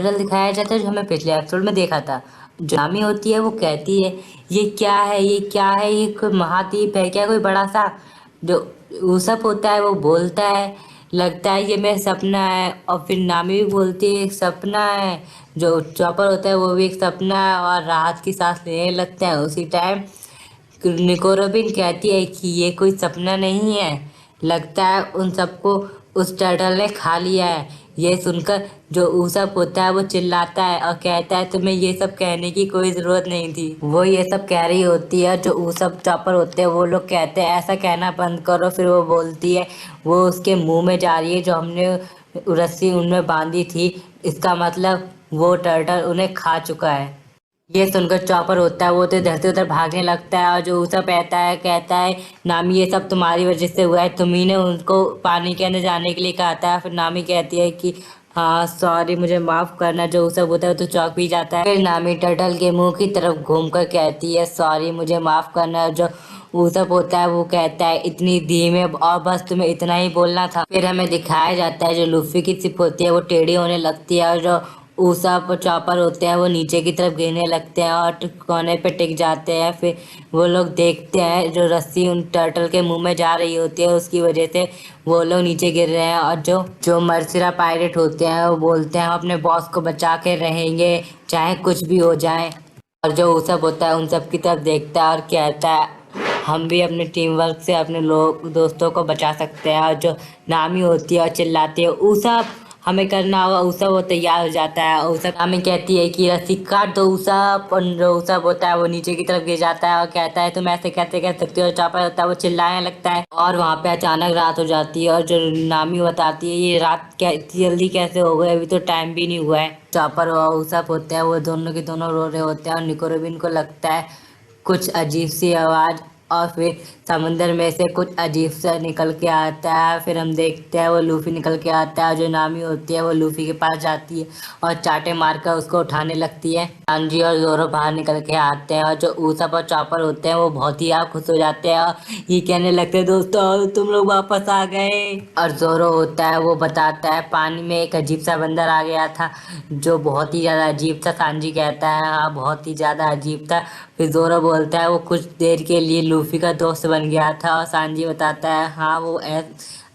Turtle दिखाया जाता है जो हमें पिछले एपिसोड में देखा था। जो नामी होती है वो कहती है ये क्या है, ये क्या है, ये कोई महाद्वीप है क्या, कोई बड़ा सा। जो ऊसप होता है वो बोलता है लगता है ये मेरा सपना है, और फिर नामी भी बोलती है एक सपना है। जो चॉपर होता है वो भी एक सपना है, और राहत की सांस लेने लगता है। उसी टाइम निकोराबिन कहती है कि ये कोई सपना नहीं है, लगता है उन सबको उस टर्टल ने खा लिया है। ये सुनकर जो ऊसप होता है वो चिल्लाता है और कहता है तुम्हें ये सब कहने की कोई ज़रूरत नहीं थी। वो ये सब कह रही होती है, जो ऊसप चॉपर होते हैं वो लोग कहते हैं ऐसा कहना बंद करो। फिर वो बोलती है वो उसके मुंह में जा रही है जो हमने रस्सी उनमें बांधी थी, इसका मतलब वो टर्टल उन्हें खा चुका है। ये सुनकर चॉपर होता है वो तो इधर से उधर भागने लगता है, और जो ऊसप कहता है नामी ये सब तुम्हारी वजह से हुआ है, तुम्ही ने उनको पानी के अंदर जाने के लिए कहा था। फिर नामी कहती है कि हाँ सॉरी, मुझे माफ़ करना। जो ऊसप होता है वो तो चौंक भी जाता है। फिर नामी टर्टल के मुंह की तरफ घूमकर कहती है सॉरी, मुझे माफ़ करना। जो ऊसप होता है वो कहता है इतनी धीमे, और बस तुम्हें इतना ही बोलना था। फिर हमें दिखाया जाता है जो लूफी की शिप होती है वो टेढ़ी होने लगती है, और जो ऊसप और चॉपर होते हैं वो नीचे की तरफ गिरने लगते हैं और कोने पे टिक जाते हैं। फिर वो लोग देखते हैं जो रस्सी उन टर्टल के मुंह में जा रही होती है, उसकी वजह से वो लोग नीचे गिर रहे हैं। और जो जो मर्सिरा पायरेट होते हैं वो बोलते हैं हम अपने बॉस को बचा के रहेंगे चाहे कुछ भी हो जाए। और जो ऊसप होता है उन सब की तरफ देखता है और कहता है हम भी अपने टीम वर्क से अपने लोग दोस्तों को बचा सकते हैं। और जो नामी होती है और चिल्लाती है ऊसप हमें करना होगा, ऊसप वो तैयार हो जाता है। ऊसप नामी कहती है कि रस्सी काट दो ऊसप, और जो ऊसप होता है वो नीचे की तरफ गिर जाता है और कहता है तुम ऐसे कैसे कह सकते हो। चॉपर होता है वो चिल्लाने लगता है, और वहाँ पे अचानक रात हो जाती है। और जो नामी बताती है ये रात क्या इतनी जल्दी कैसे हो गई, अभी तो टाइम भी नहीं हुआ है। चॉपर और ऊसप होते हैं वो दोनों के दोनों रो रहे होते हैं, और निकोराबिन को लगता है कुछ अजीब सी आवाज़, और फिर समंदर में से कुछ अजीब सा निकल के आता है। फिर हम देखते हैं वो लूफी निकल के आता है। जो नामी होती है वो लूफी के पास जाती है और चाटे मारकर उसको उठाने लगती है। सांजी और जोरो बाहर निकल के आते हैं, और जो ऊसप और चॉपर होते हैं वो बहुत ही खुश हो जाते हैं और ये कहने लगते हैं दोस्तों तुम लोग वापस आ गए। और जोरो होता है वो बताता है पानी में एक अजीब सा बंदर आ गया था जो बहुत ही ज़्यादा अजीब था। सांजी कहता है हाँ बहुत ही ज़्यादा अजीब था। फिर जोरो बोलता है वो कुछ देर के लिए लूफी का दोस्त बन गया था, और सांजी बताता है हाँ वो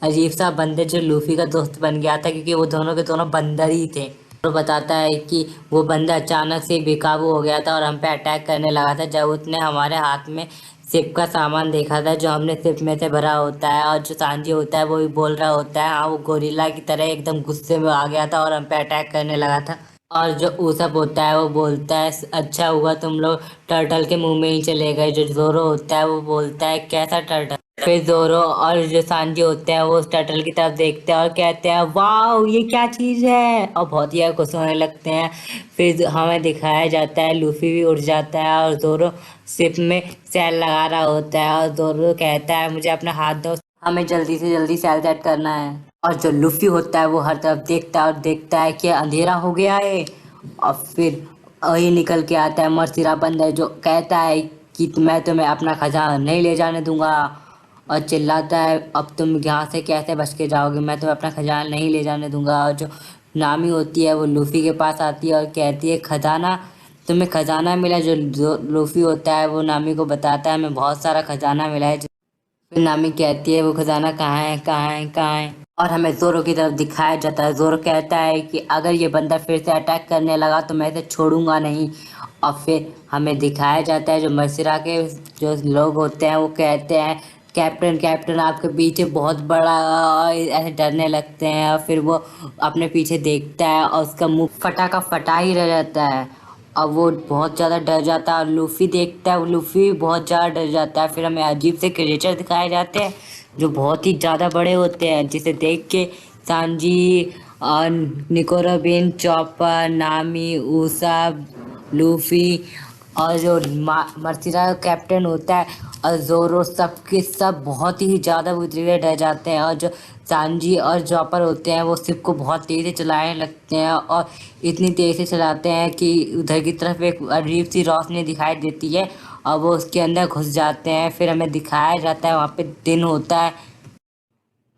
अजीब सा बंदर जो लूफी का दोस्त बन गया था क्योंकि वो दोनों के दोनों बंदर ही थे। तो बताता है कि वो बंदर अचानक से बेकाबू हो गया था और हम पे अटैक करने लगा था जब उसने हमारे हाथ में शिप का सामान देखा था जो हमने शिप में से भरा होता है। और जो सांजी होता है वो भी बोल रहा होता है हाँ वो गोरिल्ला की तरह एकदम गुस्से में आ गया था और हम पे अटैक करने लगा था। और जो ऊसप होता है वो बोलता है अच्छा हुआ तुम लोग टर्टल के मुंह में ही चले गए। जो जोरो होता है वो बोलता है कैसा टर्टल। फिर जोरो और जो सांजी होते हैं वो उस टर्टल की तरफ देखते हैं और कहते हैं वाह ये क्या चीज़ है, और बहुत ही खुश होने लगते हैं। फिर हमें दिखाया जाता है लूफी भी उड़ जाता है और जोरो शिप में सैल लगा रहा होता है, और जोरो कहता है मुझे अपना हाथ दो, हमें जल्दी से जल्दी सैल सेट करना है। और जो लूफी होता है वो हर तरफ देखता है और देखता है कि अंधेरा हो गया है, और फिर वही निकल के आता है मर्सिरा बंदर जो कहता है कि मैं तुम्हें अपना खजाना नहीं ले जाने दूंगा, और चिल्लाता है अब तुम यहाँ से कैसे बच के जाओगे, मैं तुम्हें अपना खजाना नहीं ले जाने दूंगा। और जो नामी होती है वो लूफी के पास आती है और कहती है खजाना, तुम्हें खजाना मिला। जो लूफी होता है वो नामी को बताता है हमें बहुत सारा खजाना मिला है। फिर नामी कहती है वो खजाना कहाँ है, कहाँ है, कहाँ है। और हमें जोरो की तरफ दिखाया जाता है। जोरो कहता है कि अगर ये बंदा फिर से अटैक करने लगा तो मैं इसे छोड़ूंगा नहीं। और फिर हमें दिखाया जाता है जो मर्सिरा के जो लोग होते हैं वो कहते हैं कैप्टन कैप्टन आपके पीछे बहुत बड़ा, ऐसे डरने लगते हैं। और फिर वो अपने पीछे देखता है और उसका मुंह फटा का फटा ही रह जाता है, अब वो बहुत ज़्यादा डर जाता है। और लूफी देखता है, लूफी भी बहुत ज़्यादा डर जाता है। फिर हमें अजीब से क्रिएचर दिखाए जाते हैं जो बहुत ही ज़्यादा बड़े होते हैं, जिसे देख के सांजी और निकोराबिन, चॉपर, नामी, ऊसप, लूफी और जो मर्सिरा का कैप्टन होता है और जोरो सबके सब बहुत ही ज़्यादा बुरी तरह डर जाते हैं। और जो सांजी और चॉपर होते हैं वो शिप को बहुत तेज़ से चलाने लगते हैं, और इतनी तेज़ से चलाते हैं कि उधर की तरफ एक अजीब सी रोशनी दिखाई देती है और वो उसके अंदर घुस जाते हैं। फिर हमें दिखाया जाता है वहाँ पे दिन होता है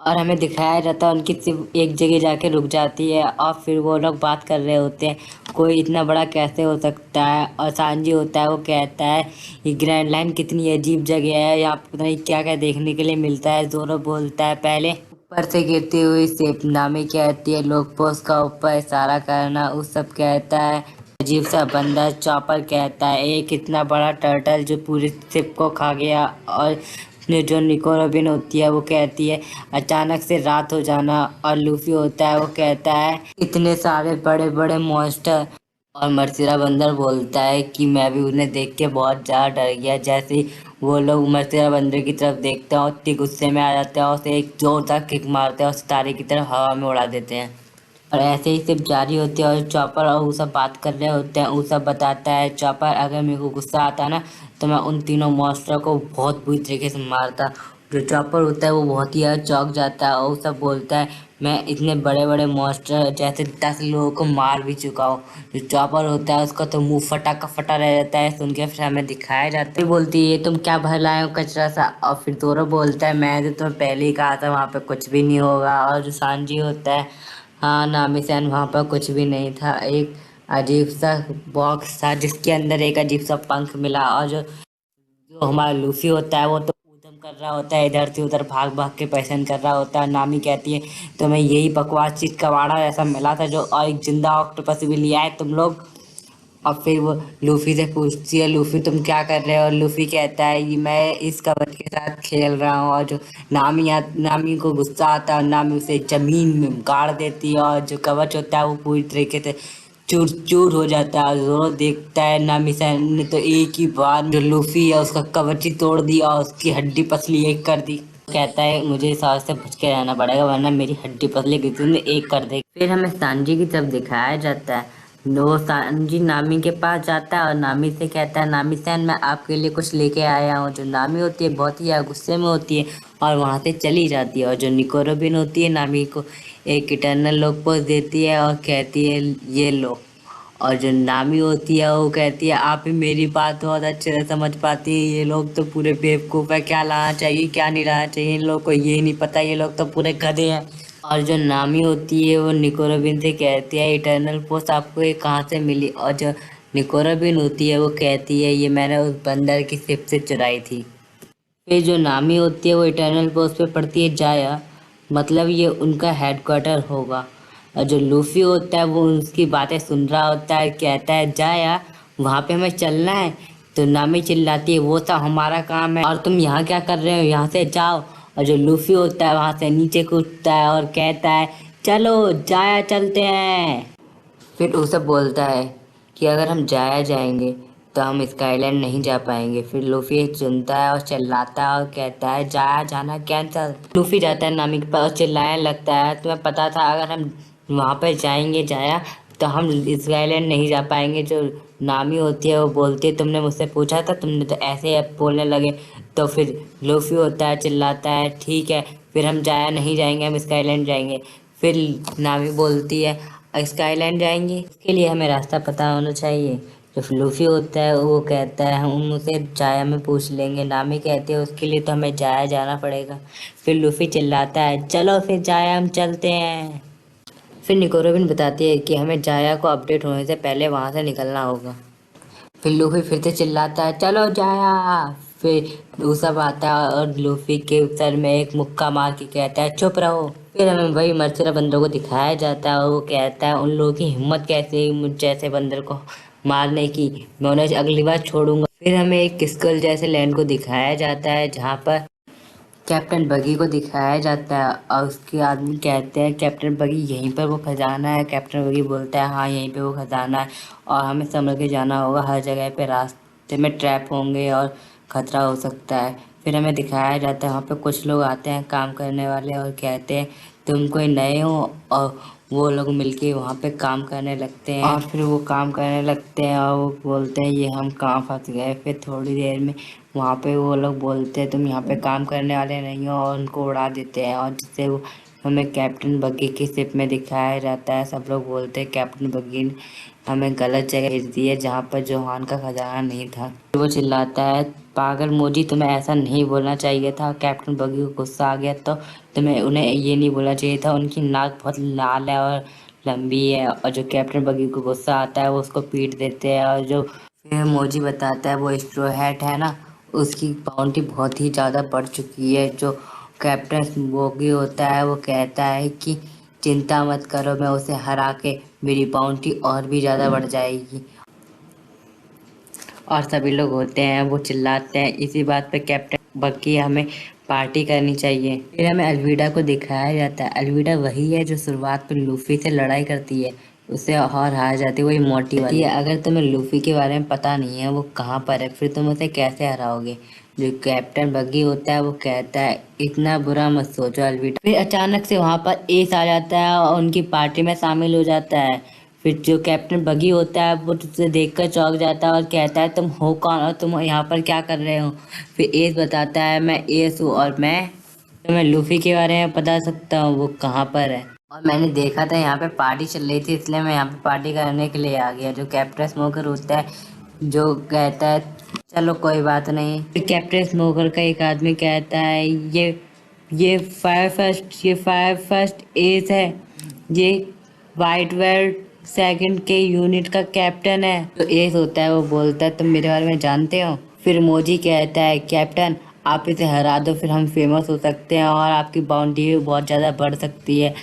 और हमें दिखाया जाता है उनकी सिर्फ एक जगह जाके रुक जाती है और फिर वो लोग बात कर रहे होते हैं कोई इतना बड़ा कैसे हो सकता है। और सांजी होता है वो कहता है ये ग्रैंड लाइन कितनी अजीब जगह है, यहाँ पे पता नहीं क्या क्या देखने के लिए मिलता है। जोरो बोलता है पहले ऊपर से गिरती हुई सिप, नामी कहती है लोग पोस का ऊपर इशारा करना, उस सब कहता है अजीब सा बंदर। चॉपर कहता है एक इतना बड़ा टर्टल जो पूरी शिप को खा गया। और जो निको रोबिन होती है वो कहती है अचानक से रात हो जाना। और लूफी होता है वो कहता है इतने सारे बड़े बड़े मॉन्स्टर। और मर्सिरा बंदर बोलता है कि मैं भी उन्हें देख के बहुत ज़्यादा डर गया। जैसे ही वो लोग मर्सिरा बंदर की तरफ देखते हैं और इतने गुस्से में आ जाते हैं और उसे एक जोरदार किक मारते हैं और सितारे की तरफ हवा में उड़ा देते हैं। और ऐसे ही सिर्फ जारी होती है और चॉपर और वो सब बात कर रहे होते हैं। वो सब बताता है चॉपर अगर मेरे को गुस्सा आता ना तो मैं उन तीनों मॉन्स्टर को बहुत बुरी तरीके से मारता। जो चॉपर होता है वो बहुत ही ज़्यादा चौंक जाता है और वो सब बोलता है मैं इतने बड़े बड़े मॉन्स्टर जैसे 10 लोगों को मार भी चुका हूँ। जो चॉपर होता है उसका तो मुंह फटा का फटा रह जाता है सुन के। फिर हमें दिखाया जाता है बोलती है ये तुम क्या भर लाए हो कचरा सा। और फिर दोरो बोलता है मैं तो तुम्हें पहले ही कहा था वहाँ पे कुछ भी नहीं होगा। और जो सांजी होता है हाँ नामिसन वहाँ पर कुछ भी नहीं था, एक अजीब सा बॉक्स था जिसके अंदर एक अजीब सा पंख मिला। और जो जो हमारा लूफी होता है वो तो ऊधम कर रहा होता है, इधर से उधर भाग भाग के परेशान कर रहा होता है। नामी कहती है तो मैं यही बकवास चीज कबाड़ा ऐसा मिला था जो और एक जिंदा ऑक्टोपस भी लिया है तुम लोग। और फिर वो लूफी से पूछती है लूफी तुम क्या कर रहे हो। और लूफी कहता है कि मैं इस कवच के साथ खेल रहा हूँ। और जो नामी को गुस्सा आता है और नामी उसे जमीन में गाड़ देती है और जो कवच होता है वो पूरी तरीके से चूर चूर हो जाता है। और जोरो देखता है नामी सैन ने तो एक ही बार जो लूफी है उसका कवच ही तोड़ दिया और उसकी हड्डी पसली एक कर दी। कहता है मुझे इस आवाज से बच के रहना पड़ेगा वरना मेरी हड्डी पसली किसी ने एक कर देगी। फिर हमें सांजी की तरफ दिखाया जाता है। वो सांजी नामी के पास जाता है और नामी से कहता है नामी सैन मैं आपके लिए कुछ लेके आया हूँ। जो नामी होती है बहुत ही ज्यादा गुस्से में होती है और वहां से चली जाती है। और जो निकोरोबिन होती है नामी को एक इटर्नल लोग पोज देती है और कहती है ये लो। और जो नामी होती है वो कहती है आप ही मेरी बात बहुत अच्छे से समझ पाती है, ये लोग तो पूरे बेवकूफ़ है, क्या लाना चाहिए क्या नहीं लाना चाहिए इन लोग को ये नहीं पता, ये लोग तो पूरे गधे हैं। और जो नामी होती है वो निकोरोबिन से कहती है इटर्नल पोस्ट आपको ये कहाँ से मिली। और जो निकोरोबिन होती है वो कहती है ये मैंने उस बंदर की शिप से चुराई थी। फिर जो नामी होती है वो इटर्नल पोस्ट पे पढ़ती है जाया, मतलब ये उनका हेडक्वार्टर होगा। और जो लूफी होता है वो उसकी बातें सुन रहा होता है, कहता है जाया वहाँ पे हमें चलना है। तो नामी चिल्लाती है वो सब हमारा काम है और तुम यहाँ क्या कर रहे हो, यहाँ से जाओ। और जो लूफी होता है वहाँ से नीचे कूदता है और कहता है चलो जाया चलते हैं। फिर उसे बोलता है कि अगर हम जाया जाएंगे तो हम स्काईलैंड नहीं जा पाएंगे। फिर लूफी चुनता है और चिल्लाता है और कहता है जाया जाना कैंसल। लूफी जाता है नामी के पास और चिल्लाने लगता है तुम्हें पता था अगर हम वहाँ पर जाएंगे जाया तो हम स्काईलैंड नहीं जा पाएंगे। जो नामी होती है वो बोलती है तुमने मुझसे पूछा था, तुमने तो ऐसे ही बोलने लगे। तो फिर लूफी होता है चिल्लाता है ठीक है फिर हम जाया नहीं जाएंगे हम स्काईलैंड जाएंगे। फिर नामी बोलती है स्काईलैंड जाएंगे इसके लिए हमें रास्ता पता होना चाहिए। जो लूफी होता है वो कहता है हम उसे जाया में पूछ लेंगे। नामी कहती है उसके लिए तो हमें जाया जाना पड़ेगा। फिर लूफी चिल्लाता है चलो फिर जाया हम चलते हैं। फिर निकोरोबिन बताती है कि हमें जाया को अपडेट होने से पहले वहाँ से निकलना होगा। फिर लूफी फिर से चिल्लाता है चलो जाया। फिर वो सब आता है और लूफी के सर में एक मुक्का मार के कहता है चुप रहो। फिर हमें वही मर्सिरा बंदर को दिखाया जाता है और वो कहता है उन लोगों की हिम्मत कैसे हुई मुझ जैसे बंदर को मारने की, मैं उन्हें अगली बार छोड़ूंगा। फिर हमें एक स्कल जैसे लैंड को दिखाया जाता है जहाँ पर कैप्टन बगी को दिखाया जाता है और उसके आदमी कहते हैं कैप्टन बगी यहीं पर वो खजाना है। कैप्टन बगी बोलता है हाँ यहीं पे वो खजाना है और हमें संभल के जाना होगा, हर जगह पे रास्ते में ट्रैप होंगे और ख़तरा हो सकता है। फिर हमें दिखाया जाता है वहाँ पे कुछ लोग आते हैं काम करने वाले और कहते हैं तुम कोई नए हो। और वो लोग मिलके वहाँ पे काम करने लगते हैं और फिर वो काम करने लगते हैं और वो बोलते हैं ये हम कहाँ फंस गए। फिर थोड़ी देर में वहाँ पे वो लोग बोलते हैं तुम यहाँ पे काम करने वाले नहीं हो और उनको उड़ा देते हैं और जिससे वो हमें कैप्टन बग्गी की शिप में दिखाया जाता है। सब लोग बोलते हैं कैप्टन बग्गी ने हमें गलत जगह भेज दी है जहाँ पर जोहान का खजाना नहीं था। वो चिल्लाता है, पागल मोजी, तुम्हें ऐसा नहीं बोलना चाहिए था। कैप्टन बग्गी को गुस्सा आ गया तो तुम्हें उन्हें ये नहीं बोलना चाहिए था। उनकी नाक बहुत लाल है और लंबी है। और जो कैप्टन बग्गी को गुस्सा आता है वो उसको पीट देते हैं। और जो फिर मोजी बताता है वो स्ट्रॉ हैट है ना, उसकी बाउंटी बहुत ही ज़्यादा बढ़ चुकी है। जो कैप्टन बोगी होता है वो कहता है कि चिंता मत करो, मैं उसे हरा के मेरी बाउंटी और भी ज़्यादा बढ़ जाएगी। और सभी लोग होते हैं वो चिल्लाते हैं। इसी बात पे कैप्टन बग्गी हमें पार्टी करनी चाहिए। फिर हमें अल्विडा को दिखाया जाता है। अल्विडा वही है जो शुरुआत में लूफी से लड़ाई करती है, उससे और हार जाती है, वही मोटी वाली है। अगर तुम्हें लूफी के बारे में पता नहीं है वो कहाँ पर है, फिर तुम उसे कैसे हराओगे। जो कैप्टन बग्गी होता है वो कहता है इतना बुरा मत सोचो अल्विडा। फिर अचानक से वहाँ पर एस आ जाता है और उनकी पार्टी में शामिल हो जाता है। फिर जो कैप्टन बगी होता है वो तुझसे देखकर चौंक जाता है और कहता है तुम हो कौन और तुम यहाँ पर क्या कर रहे हो। फिर एस बताता है मैं एस हूँ और मैं तुम्हें लूफी के बारे में बता सकता हूँ, वो कहाँ पर है। और मैंने देखा था यहाँ पे पार्टी चल रही थी इसलिए मैं यहाँ पे पार्टी करने के लिए आ गया। जो कैप्टन स्मोकर होता है जो कहता है चलो कोई बात नहीं। फिर कैप्टन स्मोकर का एक आदमी कहता है ये फायर फर्स्ट एस है, ये वाइट वर्ल्ड सेकंड के यूनिट का कैप्टन है। तो एस होता है वो बोलता है तुम मेरे बारे में जानते हो। फिर मोजी कहता है कैप्टन आप इसे हरा दो, फिर हम फेमस हो सकते हैं और आपकी बाउंड्री भी बहुत ज़्यादा बढ़ सकती है।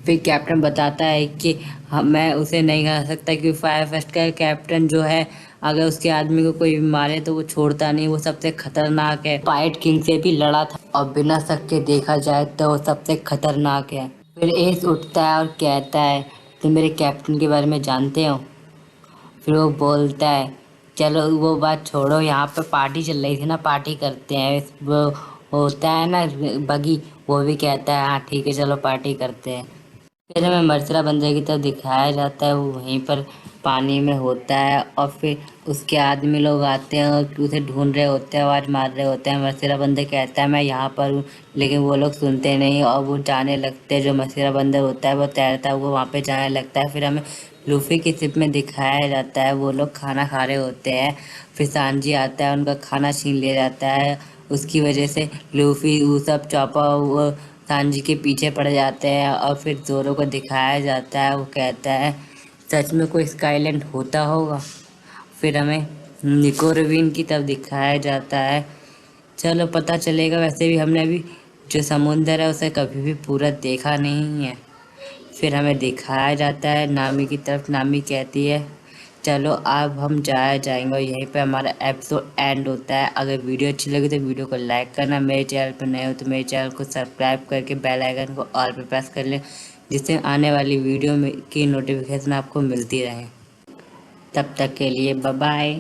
फिर कैप्टन बताता है कि मैं उसे नहीं हरा सकता क्योंकि फायर फर्स्ट का कैप्टन जो है अगर उसके आदमी को कोई मारे तो वो छोड़ता नहीं, वो सबसे खतरनाक है। फाइट किंग से भी लड़ा था और बिना शक के देखा जाए तो वो सबसे खतरनाक है। फिर एस उठता है और कहता है तुम मेरे कैप्टन के बारे में जानते हो। फिर वो बोलता है चलो वो बात छोड़ो, यहाँ पे पार्टी चल रही थी ना, पार्टी करते हैं। वो होता है ना बगी, वो भी कहता है हाँ ठीक है चलो पार्टी करते हैं। फिर हमें मर्सरा बंदर की तरफ दिखाया जाता है, वो वहीं पर पानी में होता है और फिर उसके आदमी लोग आते हैं और उसे ढूंढ रहे होते हैं, आवाज़ मार रहे होते हैं। मर्सरा बंदर कहता है मैं यहाँ पर हूँ, लेकिन वो लोग सुनते नहीं और वो जाने लगते हैं। जो मर्सरा बंदर होता है वो तैरता है, वो वहाँ पे जाने लगता है। फिर हमें लूफी की शिप में दिखाया जाता है, वो लोग खाना खा रहे होते हैं। फिर सांजी आता है, उनका खाना छीन लिया जाता है। उसकी वजह से लूफी वो सब चौपा वो सांजी के पीछे पड़ जाते हैं और फिर जोरो को दिखाया जाता है। वो कहता है सच में कोई स्काईलैंड होता होगा। फिर हमें निको रवीन की तरफ दिखाया जाता है। चलो पता चलेगा, वैसे भी हमने अभी जो समुंदर है उसे कभी भी पूरा देखा नहीं है। फिर हमें दिखाया जाता है नामी की तरफ। नामी कहती है चलो अब हम जाएंगे और यहीं पे हमारा एपिसोड एंड होता है। अगर वीडियो अच्छी लगी तो वीडियो को लाइक करना, मेरे चैनल पर नए हो तो मेरे चैनल को सब्सक्राइब करके बेल आइकन को ऑल पे प्रेस कर लें, जिससे आने वाली वीडियो में की नोटिफिकेशन आपको मिलती रहे। तब तक के लिए बाय बाय।